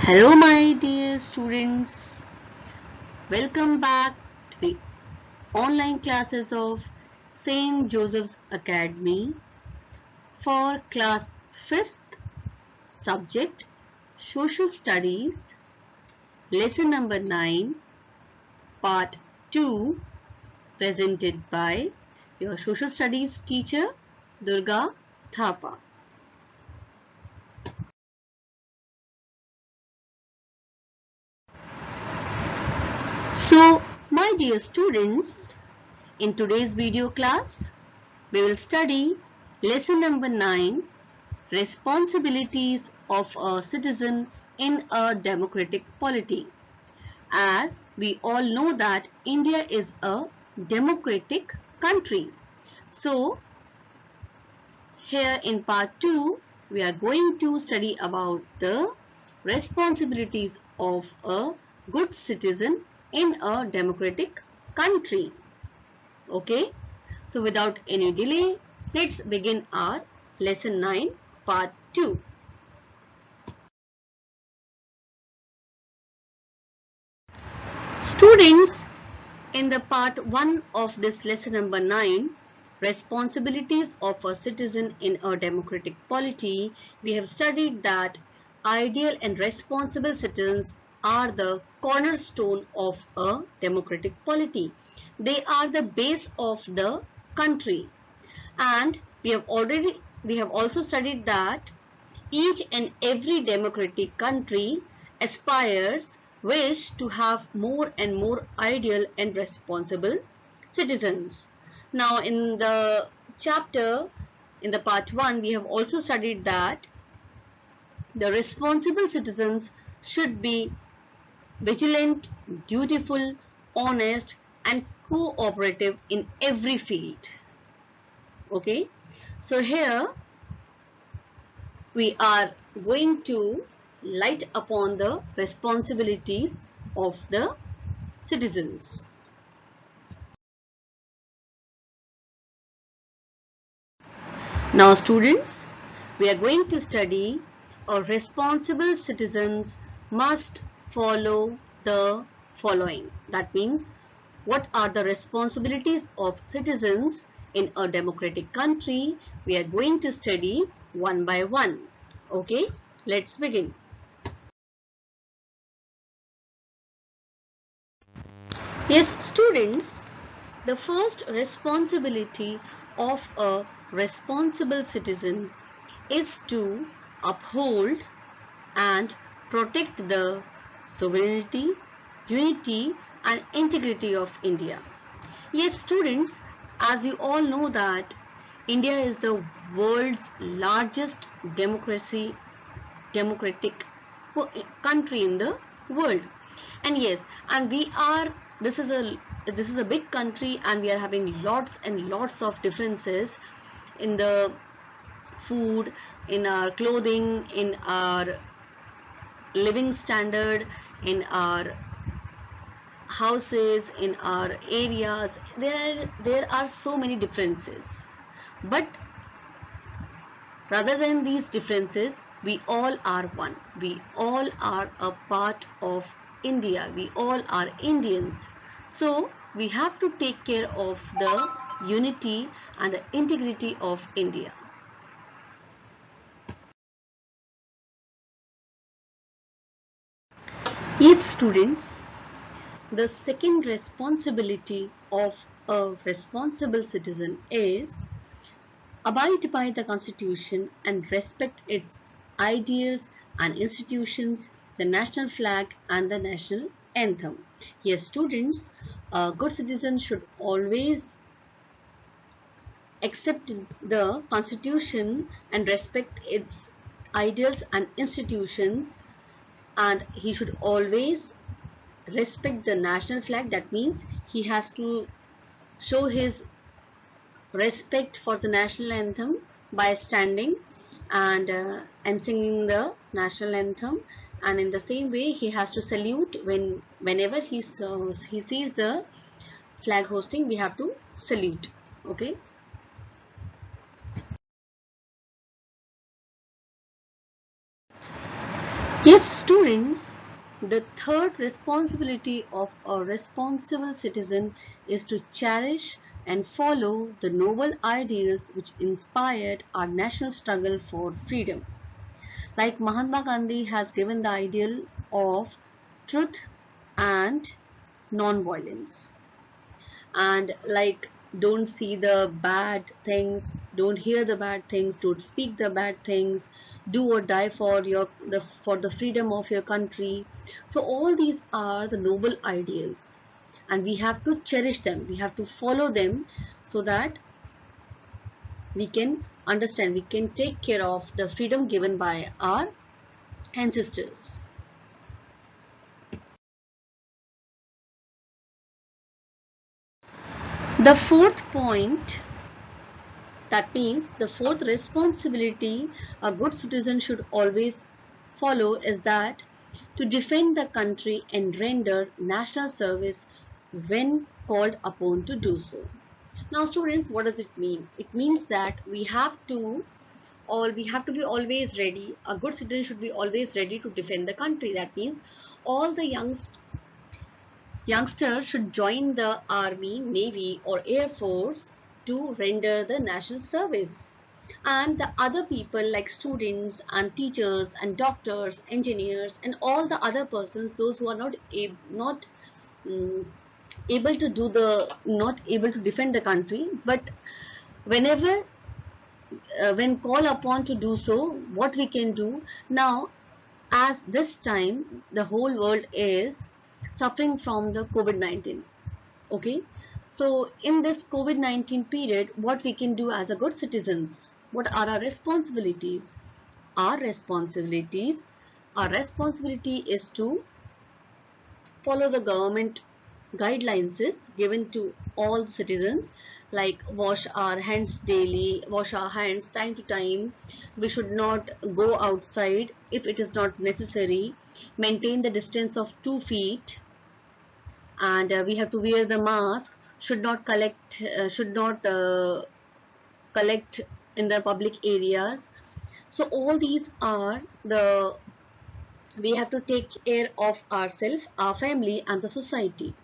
Hello my dear students, welcome back to the online classes of St. Joseph's Academy for class 5th, subject Social Studies, lesson number 9, part 2, presented by your Social Studies teacher Durga, Thapa. So, my dear students, in today's video class, we will study lesson number 9, Responsibilities of a Citizen in a Democratic Polity. As we all know that India is a democratic country. So, here in part 2, we are going to study about the responsibilities of a good citizen in a democratic country. Okay, so without any delay, let's begin our lesson 9 part 2. Students, in the part 1 of this lesson number 9, responsibilities of a citizen in a democratic polity, we have studied that ideal and responsible citizens are the cornerstone of a democratic polity. They are the base of the country. And we have also studied that each and every democratic country wish to have more and more ideal and responsible citizens. Now in the part 1, we have also studied that the responsible citizens should be vigilant, dutiful, honest, and cooperative in every field. Okay, so here we are going to light upon the responsibilities of the citizens. Now students, we are going to study a responsible citizens must follow the following. That means, what are the responsibilities of citizens in a democratic country? We are going to study one by one. Okay, let's begin. Yes, students, the first responsibility of a responsible citizen is to uphold and protect the sovereignty, unity, and integrity of India. Yes, students, as you all know that India is the world's largest democratic country in the world. And yes, and this is a big country, and we are having lots and lots of differences in the food, in our clothing, in our living standard, in our houses, in our areas. There are so many differences, but rather than these differences, we all are one. We all are a part of India. We all are Indians. So we have to take care of the unity and the integrity of India. Yes, students, the second responsibility of a responsible citizen is abide by the Constitution and respect its ideals and institutions, the national flag and the national anthem. Yes, students, a good citizen should always accept the Constitution and respect its ideals and institutions, and he should always respect the national flag. That means he has to show his respect for the national anthem by standing and singing the national anthem, and in the same way he has to salute whenever he sees the flag hosting. We have to salute. Okay, Yes, students, the third responsibility of a responsible citizen is to cherish and follow the noble ideals which inspired our national struggle for freedom. Like Mahatma Gandhi has given the ideal of truth and non-violence. And like, don't see the bad things, don't hear the bad things, don't speak the bad things, do or die for the freedom of your country. So all these are the noble ideals, and we have to cherish them, we have to follow them, so that we can understand, we can take care of the freedom given by our ancestors. The fourth point, that means the fourth responsibility a good citizen should always follow, is that to defend the country and render national service when called upon to do so. Now students, what does it mean? It means that we have to be always ready. A good citizen should be always ready to defend the country. That means all the youngsters should join the army, navy or air force to render the national service. And the other people like students and teachers and doctors, engineers and all the other persons, those who are not mm, able to not able to defend the country, but whenever when called upon to do so, what we can do now, as this time the whole world is suffering from the COVID-19. Okay, so in this COVID-19 period, what we can do as a good citizens? What are our responsibilities? Our responsibility is to follow the government guidelines is given to all citizens, like wash our hands daily, wash our hands time to time. We should not go outside if it is not necessary. Maintain the distance of 2 feet, and we have to wear the mask. Should not collect in the public areas. So all these are the, we have to take care of ourselves, our family and the society.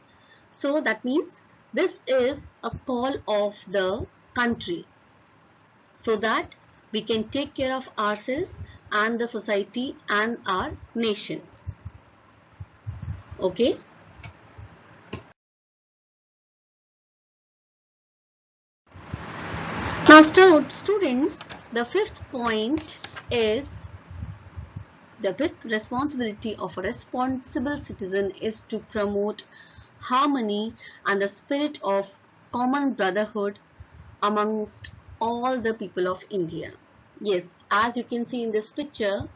So that means this is a call of the country, so that we can take care of ourselves and the society and our nation. Okay. Now students, the fifth point is, the fifth responsibility of a responsible citizen is to promote harmony and the spirit of common brotherhood amongst all the people of India. Yes, as you can see in this picture,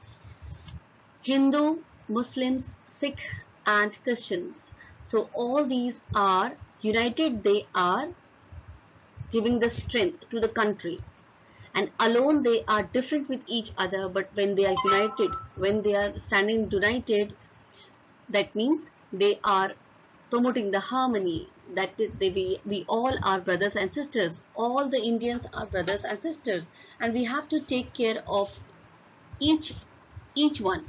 Hindu, Muslims, Sikh and Christians. So all these are united, they are giving the strength to the country, and alone they are different with each other, but when they are united, when they are standing united, that means they are promoting the harmony, that we all are brothers and sisters, all the Indians are brothers and sisters, and we have to take care of each one.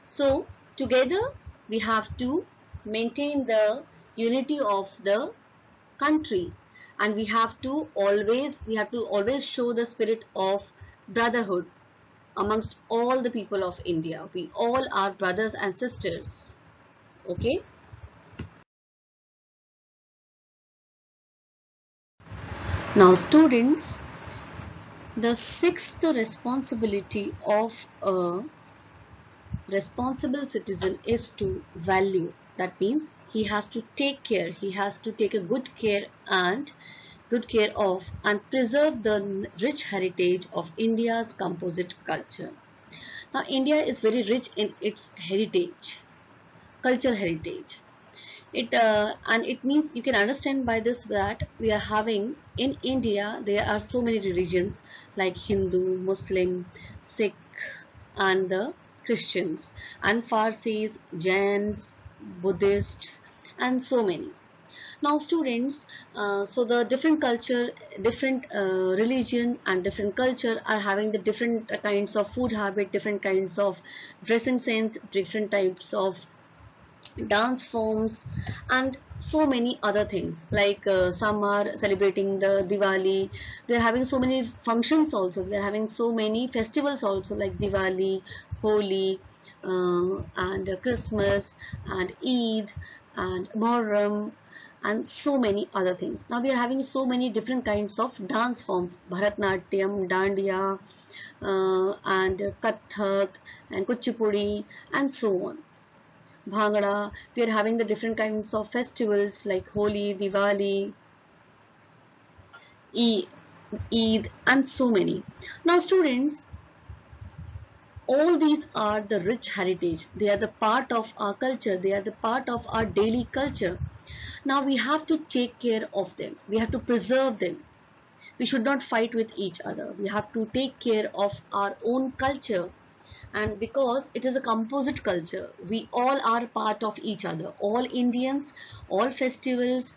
So together we have to maintain the unity of the country, and we have to always show the spirit of brotherhood amongst all the people of India. We all are brothers and sisters. Okay. Now students, the sixth responsibility of a responsible citizen is to value. That means he has to take care, he has to take a good care of and preserve the rich heritage of India's composite culture. Now India is very rich in its heritage, cultural heritage. It means, you can understand by this that we are having in India, there are so many religions like Hindu, Muslim, Sikh and the Christians, and Parsis, Jains, Buddhists and so many. Now students, so the different culture, different religion and different culture are having the different kinds of food habit, different kinds of dressing sense, different types of dance forms, and so many other things. Like some are celebrating the Diwali, they are having so many functions also, we are having so many festivals also, like Diwali, Holi, and Christmas and Eid and Muharram and so many other things. Now we are having so many different kinds of dance forms: Bharatnatyam, Dandiya, and Kathak and Kuchipudi and so on. Bhangra. We are having the different kinds of festivals like Holi, Diwali, Eid and so many. Now students, all these are the rich heritage. They are the part of our culture. They are the part of our daily culture. Now we have to take care of them. We have to preserve them. We should not fight with each other. We have to take care of our own culture. And because it is a composite culture, we all are part of each other. All Indians, all festivals,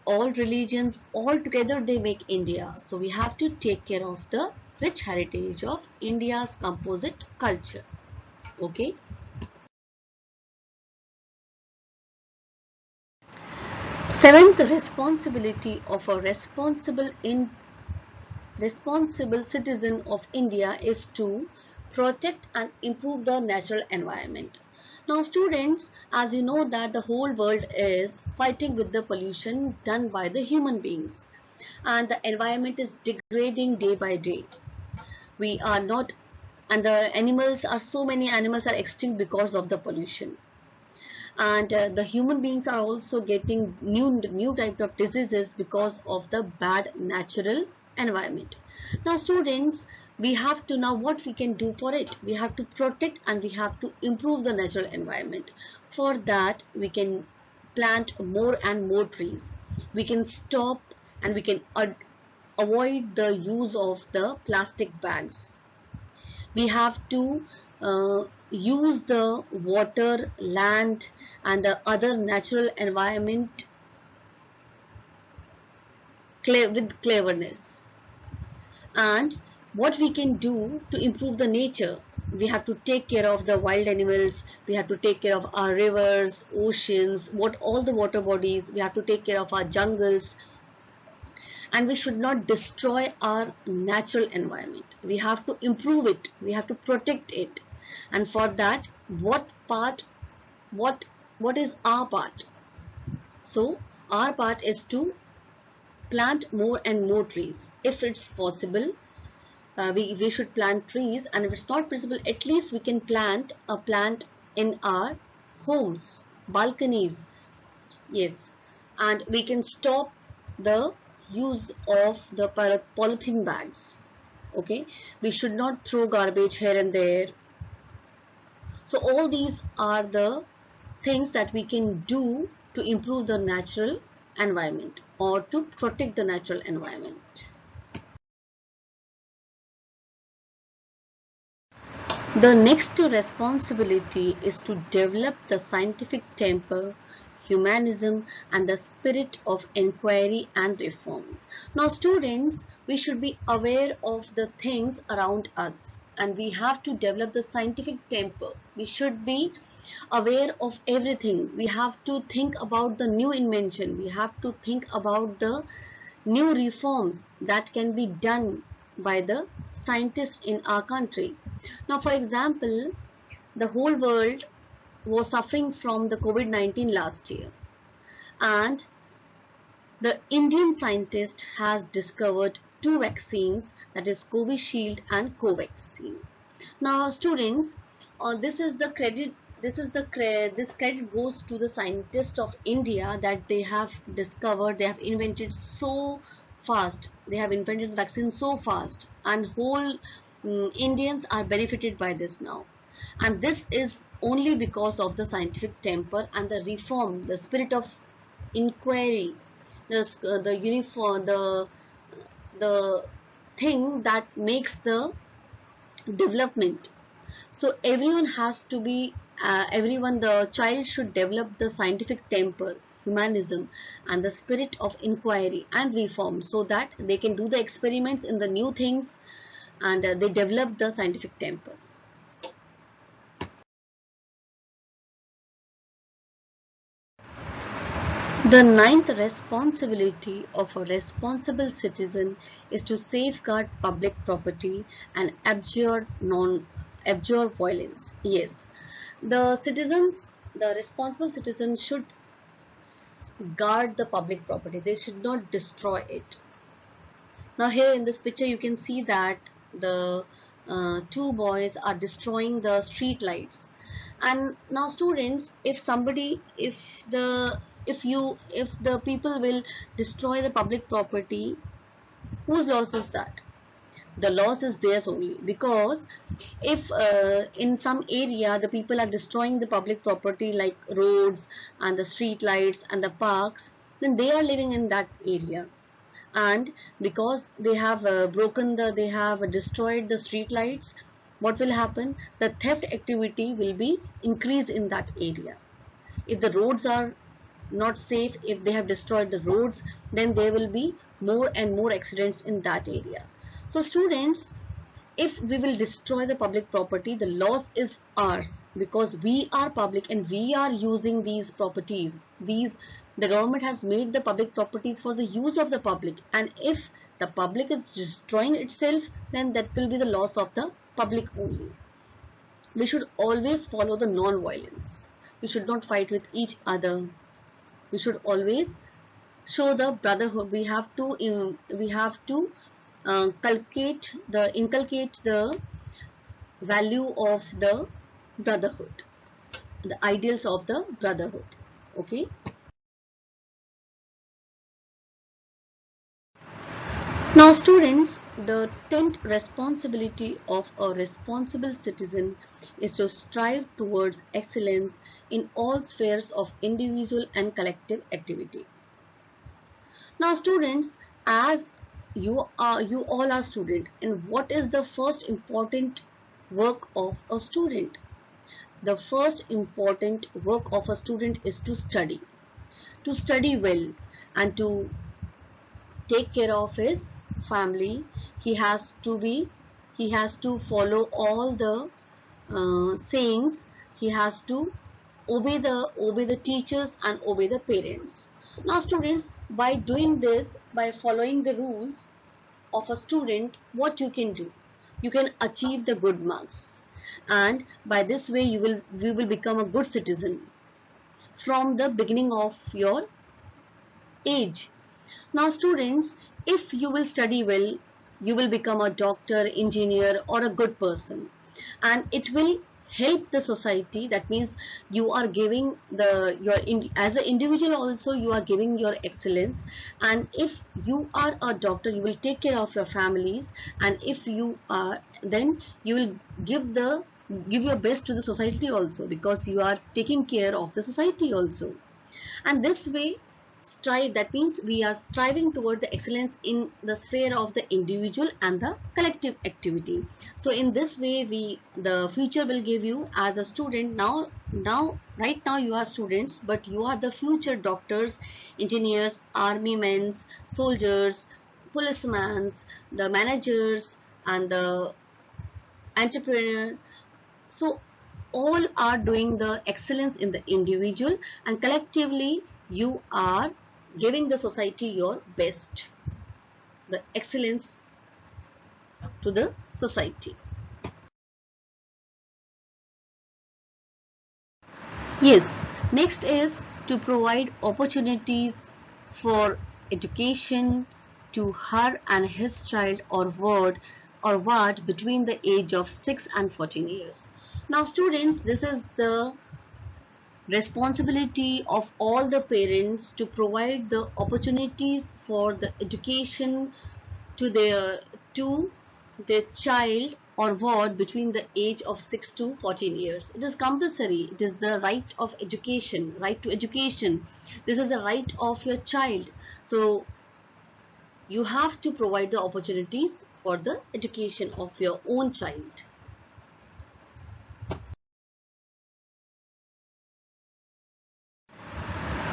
all religions, all together they make India. So we have to take care of the rich heritage of India's composite culture. Okay. Seventh responsibility of a responsible citizen of India is to protect and improve the natural environment. Now students, as you know that the whole world is fighting with the pollution done by the human beings, and the environment is degrading day by day. We are not, and the animals are, so many animals are extinct because of the pollution. And the human beings are also getting new type of diseases because of the bad natural environment. Now students, we have to, now what we can do for it, we have to protect and we have to improve the natural environment. For that we can plant more and more trees. We can stop and we can avoid the use of the plastic bags. We have to use the water, land and the other natural environment with cleverness. And what we can do to improve the nature, we have to take care of the wild animals, we have to take care of our rivers, oceans, all the water bodies, we have to take care of our jungles, and we should not destroy our natural environment. We have to improve it, we have to protect it. And for that, what is our part? So our part is to plant more and more trees. If it's possible, we should plant trees, and if it's not possible, at least we can plant a plant in our homes, balconies. Yes, and we can stop the use of the polythene bags. Okay, we should not throw garbage here and there. So all these are the things that we can do to improve the natural environment or to protect the natural environment. The next responsibility is to develop the scientific temper, humanism and the spirit of inquiry and reform. Now students, we should be aware of the things around us and we have to develop the scientific temper. We should be aware of everything. We have to think about the new invention. We have to think about the new reforms that can be done by the scientists in our country. Now, for example, the whole world was suffering from the COVID-19 last year, and the Indian scientist has discovered two vaccines, that is Covishield and Covaxin. Now, students, this credit goes to the scientists of India that they have discovered, they have invented so fast, they have invented the vaccine so fast, and whole Indians are benefited by this now. And this is only because of the scientific temper and the reform, the spirit of inquiry, the uniform, the thing that makes the development. So everyone has to be, the child should develop the scientific temper. humanism and the spirit of inquiry and reform, so that they can do the experiments in the new things, and they develop the scientific temper. The ninth responsibility of a responsible citizen is to safeguard public property and abjure violence. Yes, the responsible citizens should guard the public property. They should not destroy it. Now here in this picture you can see that the two boys are destroying the street lights. And now students, if the people will destroy the public property, whose loss is that? The loss is theirs only, because if in some area the people are destroying the public property like roads and the street lights and the parks, then they are living in that area, and because they have they have destroyed the street lights, what will happen? The theft activity will be increased in that area. If the roads are not safe, if they have destroyed the roads, then there will be more and more accidents in that area. So students, if we will destroy the public property, the loss is ours, because we are public and we are using these properties. The government has made the public properties for the use of the public, and if the public is destroying itself, then that will be the loss of the public only. We should always follow the non-violence. We should not fight with each other. We should always show the brotherhood. We have to inculcate the value of the brotherhood, the ideals of the brotherhood. Okay. Now students, the 10th responsibility of a responsible citizen is to strive towards excellence in all spheres of individual and collective activity. Now students, as you all are students, and what is the first important work of a student? The first important work of a student is to study well, and to take care of his family. He has to follow all the sayings. He has to obey the teachers and obey the parents. Now students, by doing this, by following the rules of a student, what you can do? You can achieve the good marks, and by this way you will become a good citizen from the beginning of your age. Now students, if you will study well, you will become a doctor, engineer, or a good person, and it will help the society. That means you are giving as an individual also you are giving your excellence, and if you are a doctor, you will take care of your families, and if you are, then you will give your best to the society also, because you are taking care of the society also. And this way strive, that means we are striving toward the excellence in the sphere of the individual and the collective activity. So in this way the future will give you as a student. Right now you are students, but you are the future doctors, engineers, army men, soldiers, policemen, the managers, and the entrepreneur. So all are doing the excellence in the individual, and collectively you are giving the society your best, the excellence to the society. Yes, next is to provide opportunities for education to her and his child or ward between the age of 6 and 14 years. Now students, this is the responsibility of all the parents to provide the opportunities for the education to their child or ward between the age of 6 to 14 years. It is compulsory. It is the right of education, right to education. This is the right of your child. So you have to provide the opportunities for the education of your own child.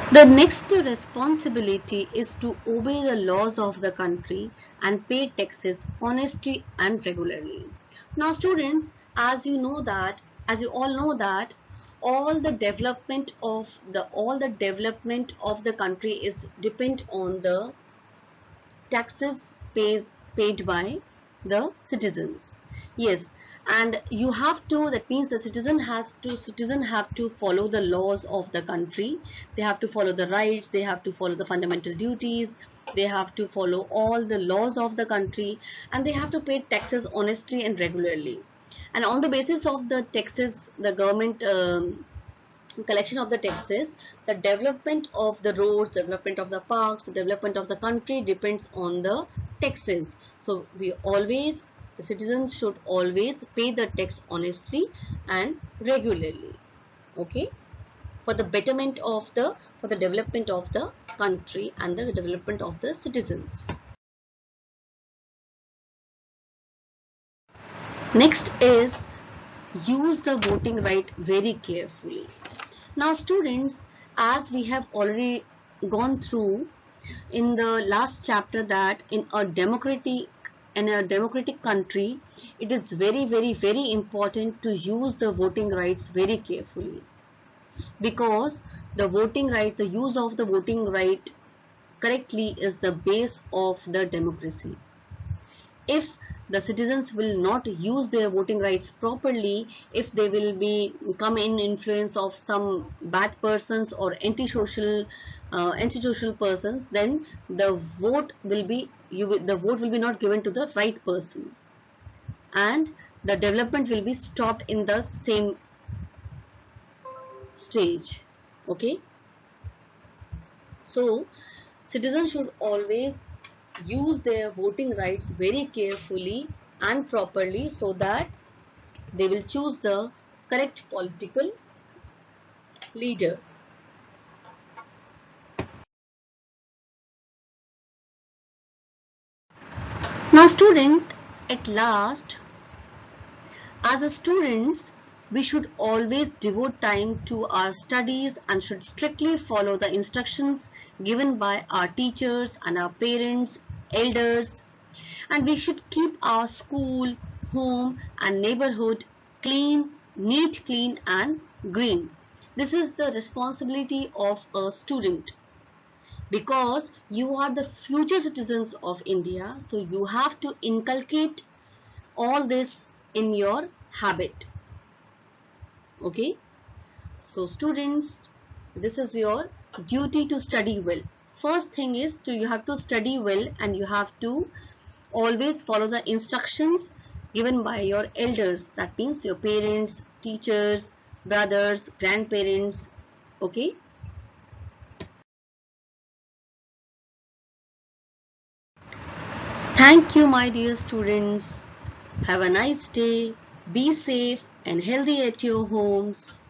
The next responsibility is to obey the laws of the country and pay taxes honestly and regularly. Now students, as you all know that all the development of the country is depend on the taxes paid by the citizens. Yes, and you have to, that means the citizen have to follow the laws of the country. They have to follow the rights, they have to follow the fundamental duties, they have to follow all the laws of the country, and they have to pay taxes honestly and regularly. And on the basis of the taxes, the government collection of the taxes, the development of the roads, development of the parks, the development of the country depends on the taxes. So the citizens should always pay the tax honestly and regularly, okay, for the betterment of for the development of the country and the development of the citizens. Next is use the voting right very carefully. Now students, as we have already gone through in the last chapter, that in a democratic country, it is very important to use the voting rights very carefully, because the use of the voting right correctly is the base of the democracy. If the citizens will not use their voting rights properly, if they will be come in influence of some bad persons or antisocial persons, then the vote will be not given to the right person, and the development will be stopped in the same stage. Okay, so citizens should always use their voting rights very carefully and properly, so that they will choose the correct political leader. Now student, at last, as a students, we should always devote time to our studies and should strictly follow the instructions given by our teachers and our parents, elders, and we should keep our school, home and neighborhood neat, clean and green. This is the responsibility of a student, because you are the future citizens of India, so you have to inculcate all this in your habit. Okay, so students, this is your duty to study well. First thing is you have to study well, and you have to always follow the instructions given by your elders, that means your parents, teachers, brothers, grandparents. Okay, thank you my dear students. Have a nice day. Be safe and healthy at your homes.